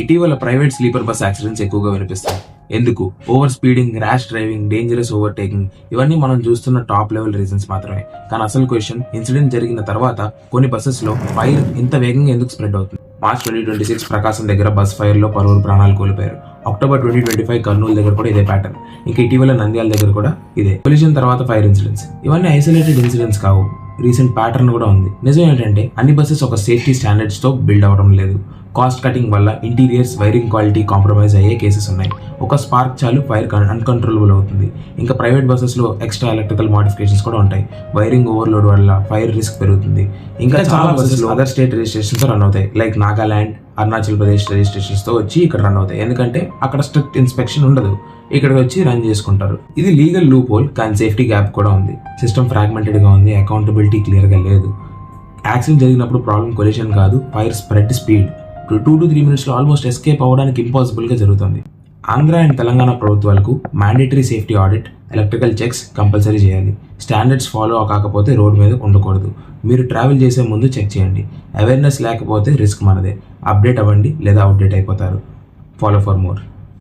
ఇటీవల private sleeper bus accidents ఎక్కువగా వినిపిస్తాయి. ఎందుకు? Over speeding, rash driving, dangerous overtaking, ఇవన్నీ మనం చూస్తున్న టాప్ లెవెల్ రీజన్స్ మాత్రమే. కానీ అసలు క్వశ్చన్, ఇన్సిడెంట్ జరిగిన తర్వాత కొన్ని బస్సెస్ లో ఫైర్ ఇంత వేగంగా ఎందుకు స్ప్రెడ్ అవుతుంది? మార్చ్ 2026 ప్రకాశం దగ్గర బస్ ఫైర్ లో పలువురు ప్రాణాలు కోల్పోయారు. అక్టోబర్ 2025 కర్నూలు దగ్గర కూడా ఇదే ప్యాటర్న్. ఇంకా ఇటీవల నంద్యాల దగ్గర కూడా ఇదే. కొలిషన్ తర్వాత ఫైర్ ఇన్సిడెంట్స్, ఇవన్నీ ఐసోలేటెడ్ ఇన్సిడెంట్స్ కావు. రీసెంట్ ప్యాటర్న్ కూడా ఉంది. నిజం ఏంటంటే అన్ని బస్సెస్ ఒక సేఫ్టీ స్టాండర్డ్స్ తో బిల్డ్ అవడం లేదు. కాస్ట్ కటింగ్ వల్ల ఇంటీరియర్స్, వైరింగ్ క్వాలిటీ కాంప్రమైజ్ అయ్యే కేసెస్ ఉన్నాయి. ఒక స్పార్క్ చాలు ఫైర్ అన్కంట్రోలబుల్ అవుతుంది. ఇంకా ప్రైవేట్ బస్సెస్ లో ఎక్స్ట్రా ఎలక్ట్రికల్ మోడిఫికేషన్స్ కూడా ఉంటాయి. వైరింగ్ ఓవర్లోడ్ వల్ల ఫైర్ రిస్క్ పెరుగుతుంది. ఇంకా చాలా బస్సెస్ అదర్ స్టేట్ రిజిస్ట్రేషన్స్ తో రన్ అవుతాయి. లైక్ నాగాలాండ్, అరుణాచల్ ప్రదేశ్ రిజిస్ట్రేషన్స్ తో వచ్చి ఇక్కడ రన్ అవుతాయి. ఎందుకంటే అక్కడ స్ట్రిక్ట్ ఇన్స్పెక్షన్ ఉండదు, ఇక్కడికి వచ్చి రన్ చేసుకుంటారు. ఇది లీగల్ లూప్ హోల్, కానీ సేఫ్టీ గ్యాప్ కూడా ఉంది. సిస్టమ్ ఫ్రాగ్మెంటెడ్ గా ఉంది, అకౌంటబిలిటీ క్లియర్ గా లేదు. యాక్సిడెంట్ జరిగినప్పుడు ప్రాబ్లం కొలిషన్ కాదు, fire spread speed. 2 to 3 minutes లో ఆల్మోస్ట్ ఎస్కేప్ అవ్వడానికి ఇంపాసిబుల్ గా జరుగుతుంది. ఆంధ్ర అండ్ తెలంగాణ ప్రభుత్వాలకు mandatory safety audit, electrical checks compulsory చేయాలి. స్టాండర్డ్స్ ఫాలో కాకపోతే రోడ్ మీద ఉండకూడదు. మీరు ట్రావెల్ చేసే ముందు చెక్ చేయండి. అవేర్నెస్ లేకపోతే రిస్క్ మనదే. అప్డేట్ అవ్వండి లేదా అవుట్డేట్ అయిపోతారు. Follow for more.